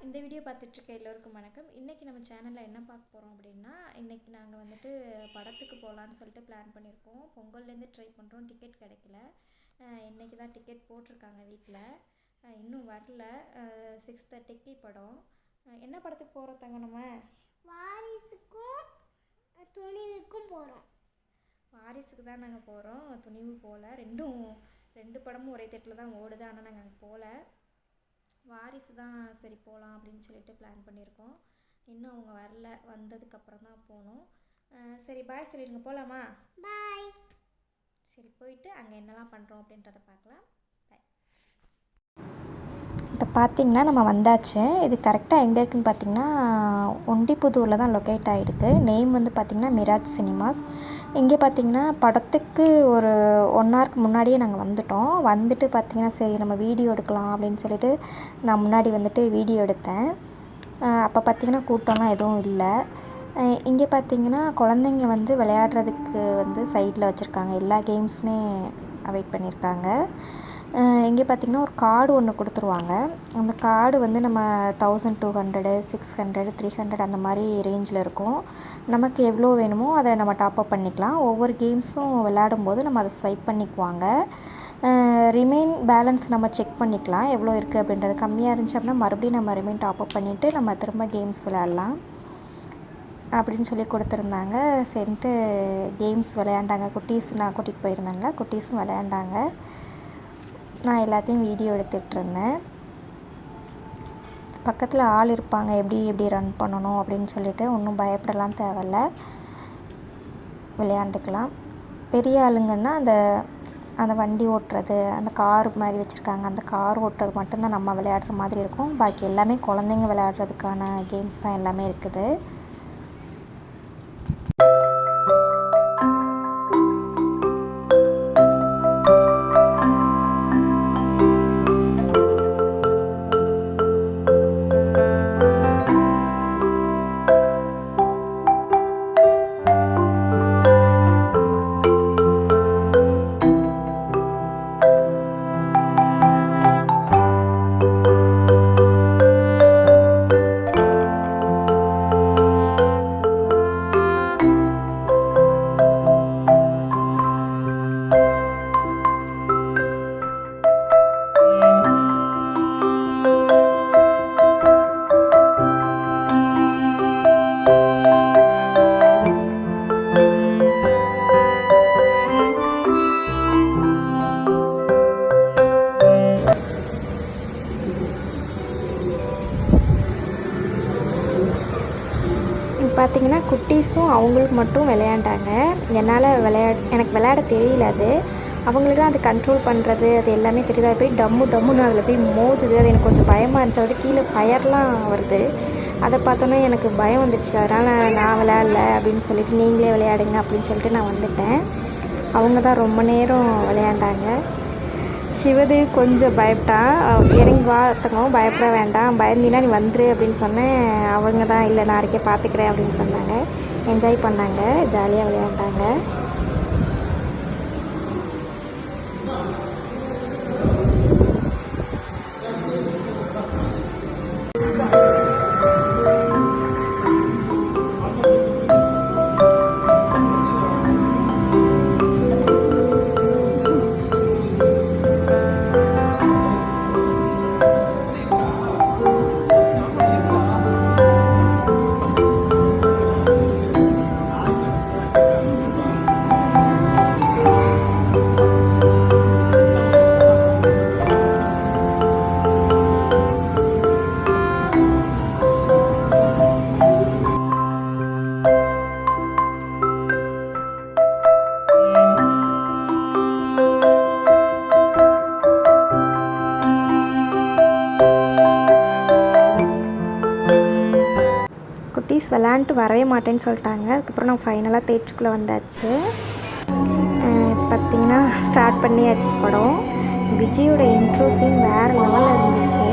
இந்த வீடியோ பார்த்துட்ருக்க எல்லோருக்கும் வணக்கம். இன்றைக்கி நம்ம சேனலில் என்ன பார்க்க போகிறோம் அப்படின்னா, இன்றைக்கி நாங்கள் வந்துட்டு படத்துக்கு போகலான்னு சொல்லிட்டு பிளான் பண்ணியிருக்கோம். பொங்கல்லேருந்து ட்ரை பண்ணுறோம், டிக்கெட் கிடைக்கல. இன்றைக்கி தான் டிக்கெட் போட்டிருக்காங்க வீட்டில், இன்னும் வரல. 6:30க்கு படம். என்ன படத்துக்கு போகிறோம் தங்க? நம்ம வாரிசுக்கும் துணிவுக்கும் போகிறோம். வாரிசுக்கு தான் நாங்கள் போகிறோம், துணிவு போகல. ரெண்டு படமும் ஒரே தேட்டரில் தான் ஓடுது, ஆனால் நாங்கள் அங்கே போகல. வாரிசு தான் சரி போகலாம் அப்படின்னு சொல்லிட்டு பிளான் பண்ணியிருக்கோம். இன்னும் அவங்க வரல, வந்ததுக்கப்புறம் தான் போகணும். சரி பாய் சொல்லிடுங்க, போகலாமா? பாய். சரி, போயிட்டு அங்கே என்னெல்லாம் பண்ணுறோம் அப்படின்றத பார்க்கலாம். பாய். இப்போ பார்த்திங்கன்னா நம்ம வந்தாச்சு. இது கரெக்டாக எங்கே இருக்குதுன்னு பார்த்திங்கன்னா ஒண்டிப்புதூரில் தான் லொக்கேட் ஆகிடுது. நேம் வந்து பார்த்திங்கன்னா மிராஜ் சினிமாஸ். இங்கே பார்த்திங்கன்னா படத்துக்கு ஒரு 1 ஹவருக்கு முன்னாடியே நாங்கள் வந்துட்டு பார்த்திங்கன்னா சரி நம்ம வீடியோ எடுக்கலாம் அப்படின்னு சொல்லிட்டு நான் முன்னாடி வந்துட்டு வீடியோ எடுத்தேன். அப்போ பார்த்திங்கன்னா கூட்டம்லாம் எதுவும் இல்லை. இங்கே பார்த்திங்கன்னா குழந்தைங்க வந்து விளையாடுறதுக்கு வந்து சைடில் வச்சுருக்காங்க, எல்லா கேம்ஸுமே அவைட் பண்ணியிருக்காங்க. இங்கே பார்த்திங்கன்னா ஒரு கார்டு ஒன்று கொடுத்துருவாங்க. அந்த கார்டு வந்து நம்ம 1200, 600, 300 அந்த மாதிரி ரேஞ்சில் இருக்கும். நமக்கு எவ்வளோ வேணுமோ அதை நம்ம டாப்அப் பண்ணிக்கலாம். ஒவ்வொரு கேம்ஸும் விளையாடும்போது நம்ம அதை ஸ்வைப் பண்ணிக்குவாங்க. ரிமைன் பேலன்ஸ் நம்ம செக் பண்ணிக்கலாம் எவ்வளோ இருக்குது அப்படின்றது. கம்மியாக இருந்துச்சு அப்படின்னா மறுபடியும் நம்ம ரிமைன் டாப்அப் பண்ணிவிட்டு நம்ம திரும்ப கேம்ஸ் விளையாடலாம் அப்படின்னு சொல்லி கொடுத்துருந்தாங்க. சரின்ட்டு கேம்ஸ் விளையாண்டாங்க. குட்டீஸ் நான் கூட்டிகிட்டு போயிருந்தாங்க, குட்டீஸும் விளையாண்டாங்க. நான் எல்லாத்தையும் வீடியோ எடுத்துகிட்ருந்தேன். பக்கத்தில் ஆள் இருப்பாங்க, எப்படி ரன் பண்ணணும் அப்படின்னு சொல்லிட்டு ஒன்றும் பயப்படலாம் தேவையில்ல, விளையாண்டுக்கலாம். பெரிய ஆளுங்கன்னா அந்த வண்டி ஓட்டுறது, அந்த கார் மாதிரி வச்சுருக்காங்க, அந்த கார் ஓட்டுறது மட்டும்தான் நம்ம விளையாடுற மாதிரி இருக்கும். பாக்கி எல்லாமே குழந்தைங்க விளையாடுறதுக்கான கேம்ஸ் தான் எல்லாமே இருக்குது. பார்த்திங்கன்னா குட்டீஸும் அவங்களுக்கு மட்டும் விளையாண்டாங்க. எனக்கு விளையாட தெரியல. அது அவங்களுக்குலாம் அது கண்ட்ரோல் பண்ணுறது அது எல்லாமே தெரியுது. அது போய் டம்முன்னு அதில் போய் மோதுது. அது எனக்கு கொஞ்சம் பயமாக இருந்துச்சு. அது கீழே ஃபயர்லாம் வருது. அதை பார்த்தோன்னே எனக்கு பயம் வந்துடுச்சு. அதனால் நான் விளையாடல அப்படின்னு சொல்லிட்டு நீங்களே விளையாடுங்க அப்படின்னு சொல்லிட்டு நான் வந்துட்டேன். அவங்க தான் ரொம்ப நேரம் விளையாண்டாங்க. சிவதேவ் கொஞ்சம் பயப்பட்டான். இறங்கி வாத்தங்கவும் பயப்பட வேண்டாம், பயந்தினா நீ வந்துரு அப்படின்னு சொன்னேன். அவங்க தான் இல்லை நான் இருக்கே பார்த்துக்கிறேன் அப்படின்னு சொன்னாங்க. என்ஜாய் பண்ணாங்க, ஜாலியாக விளையாண்டாங்க. குட்டீஸ் விளையாண்டுட்டு வரவே மாட்டேன்னு சொல்லிட்டாங்க. அதுக்கப்புறம் நான் ஃபைனலாக தேட்டருக்குள்ளே வந்தாச்சு. பார்த்திங்கன்னா ஸ்டார்ட் பண்ணியாச்சு படம். விஜயோட இன்ட்ரோ சீன் வேறு லெவலில் இருந்துச்சு.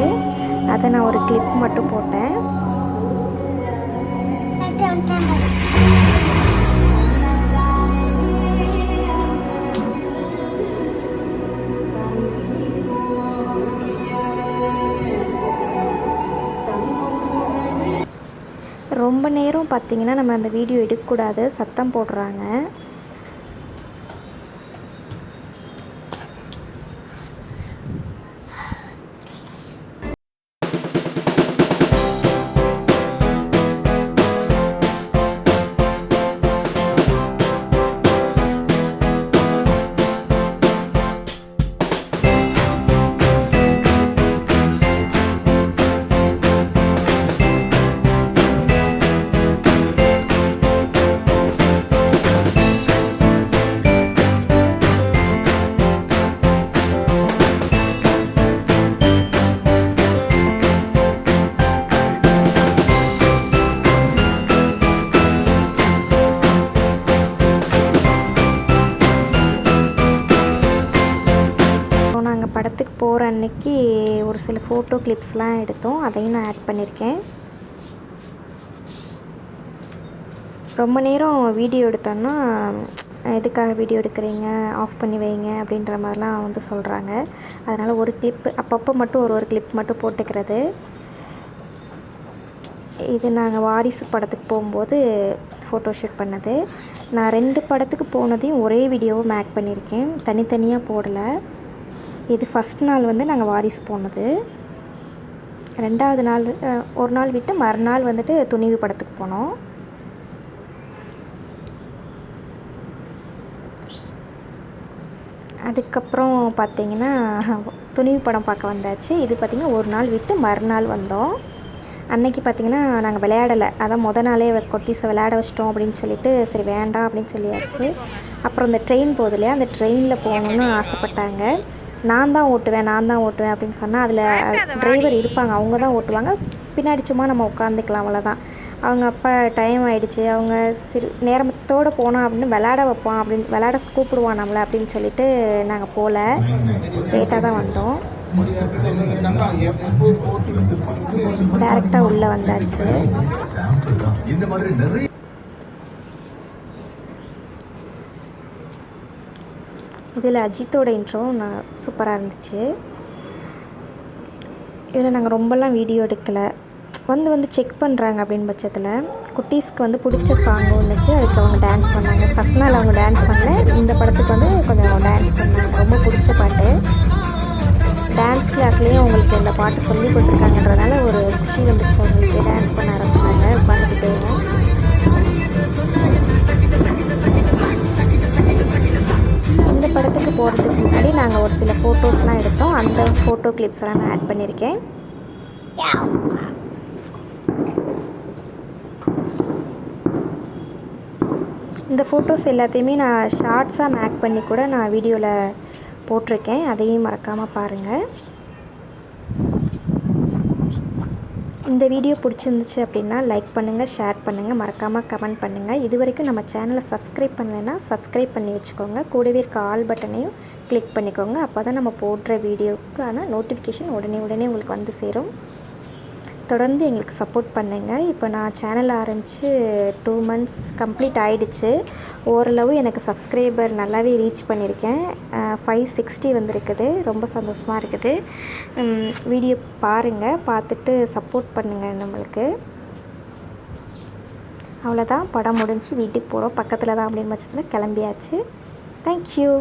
அதை நான் ஒரு கிளிப் மட்டும் போட்டேன். ரொம்ப நேரம் பார்த்திங்கன்னா நம்ம அந்த வீடியோ எடுக்கக்கூடாது, சத்தம் போடுறாங்க. படத்துக்கு போகிற அன்னைக்கு ஒரு சில ஃபோட்டோ கிளிப்ஸ்லாம் எடுத்தோம், அதையும் நான் ஆட் பண்ணியிருக்கேன். ரொம்ப நேரம் வீடியோ எடுத்தோன்னா எதுக்காக வீடியோ எடுக்கிறீங்க, ஆஃப் பண்ணி வைங்க அப்படின்ற மாதிரிலாம் வந்து சொல்கிறாங்க. அதனால் ஒரு கிளிப்பு அப்பப்போ மட்டும் ஒரு கிளிப் மட்டும் போட்டுக்கிறது. இது நாங்கள் வாரிசு படத்துக்கு போகும்போது ஃபோட்டோ ஷூட் பண்ணது. நான் 2 படத்துக்கு போனதையும் ஒரே வீடியோவும் மேக் பண்ணியிருக்கேன், தனித்தனியாக போடலை. இது ஃபஸ்ட் நாள் வந்து நாங்கள் வாரிசு போனது. 2வது நாள் ஒரு நாள் விட்டு மறுநாள் வந்துட்டு துணிவு படத்துக்கு போனோம். அதுக்கப்புறம் பார்த்திங்கன்னா துணிவு படம் பார்க்க வந்தாச்சு. இது பார்த்திங்கன்னா ஒரு நாள் விட்டு மறுநாள் வந்தோம். அன்னைக்கு பார்த்திங்கன்னா நாங்கள் விளையாடலை, அதான் மொதல் நாளே கொட்டீஸை விளையாட வச்சிட்டோம் அப்படின்னு சொல்லிட்டு சரி வேண்டாம் அப்படின்னு சொல்லியாச்சு. அப்புறம் இந்த ட்ரெயின் போகுது இல்லையா, அந்த ட்ரெயினில் போகணுன்னு ஆசைப்பட்டாங்க. நான் தான் ஓட்டுவேன் அப்படின்னு சொன்னால் அதில் டிரைவர் இருப்பாங்க, அவங்க தான் ஓட்டுவாங்க, பின்னாடி சும்மா நம்ம உட்காந்துக்கலாம், அவ்வளோதான். அவங்க அப்பா டைம் ஆகிடுச்சு, அவங்க சரி நேரத்தோடு போனோம் அப்படின்னு விளையாட வைப்பான், அப்படின்னு விளையாட கூப்பிடுவான் நம்மளை அப்படின்னு சொல்லிட்டு நாங்கள் போகல, லேட்டாக தான் வந்தோம். டைரெக்டாக உள்ளே வந்தாச்சு. இதில் அஜித்தோட இன்ட்ரோ சூப்பராக இருந்துச்சு. இதில் நாங்கள் ரொம்பலாம் வீடியோ எடுக்கலை, வந்து செக் பண்ணுறாங்க அப்படின்னு பட்சத்தில் குட்டீஸ்க்கு வந்து பிடிச்ச சாங்கும் இருந்துச்சு, அதுக்கு அவங்க டான்ஸ் பண்ணாங்க. ஃபஸ்ட் நாள் அவங்க டான்ஸ் பண்ணல, இந்த படத்துக்கு வந்து கொஞ்சம் டான்ஸ் பண்ணாங்க, ரொம்ப பிடிச்ச பாட்டு. டான்ஸ் கிளாஸ்லேயும் அவங்களுக்கு இந்த பாட்டு சொல்லி கொடுத்துருக்காங்கன்றதுனால ஒரு குஷி வந்துச்சு அவங்களுக்கு, டான்ஸ் பண்ண ஆரம்பிச்சாங்க உட்காந்துக்கிட்டே. இந்த படத்துக்கு போகிறதுக்கு முன்னாடி நாங்கள் ஒரு சில ஃபோட்டோஸ்லாம் எடுத்தோம், அந்த ஃபோட்டோ கிளிப்ஸ்லாம் நான் ஆட் பண்ணியிருக்கேன். இந்த ஃபோட்டோஸ் எல்லாத்தையுமே நான் ஷார்ட்ஸாக மேக் பண்ணி கூட நான் வீடியோவில் போட்டிருக்கேன், அதையும் மறக்காமல் பாருங்கள். இந்த வீடியோ பிடிச்சிருந்துச்சு அப்படின்னா லைக் பண்ணுங்கள், ஷேர் பண்ணுங்கள், மறக்காமல் கமெண்ட் பண்ணுங்கள். இது வரைக்கும் நம்ம சேனலை சப்ஸ்கிரைப் பண்ணலைன்னா சப்ஸ்கிரைப் பண்ணி வச்சுக்கோங்க, கூடவே இருக்க ஆல் பட்டனையும் கிளிக் பண்ணிக்கோங்க. அப்போ தான் நம்ம போடுற வீடியோக்கான நோட்டிஃபிகேஷன் உடனே உங்களுக்கு வந்து சேரும். தொடர்ந்து எங்களுக்கு சப்போர்ட் பண்ணுங்கள். இப்போ நான் சேனல் ஆரம்பித்து 2 months கம்ப்ளீட் ஆகிடுச்சு. ஓரளவு எனக்கு சப்ஸ்கிரைபர் நல்லாவே ரீச் பண்ணியிருக்கேன், 560 வந்திருக்குது, ரொம்ப சந்தோஷமாக இருக்குது. வீடியோ பாருங்கள், பார்த்துட்டு சப்போர்ட் பண்ணுங்கள் நம்மளுக்கு. அவ்வளோதான், படம் முடிஞ்சு வீட்டுக்கு போகிறோம், பக்கத்தில் தான் அப்படின்னு பட்சத்தில் கிளம்பியாச்சு. தேங்க்யூ.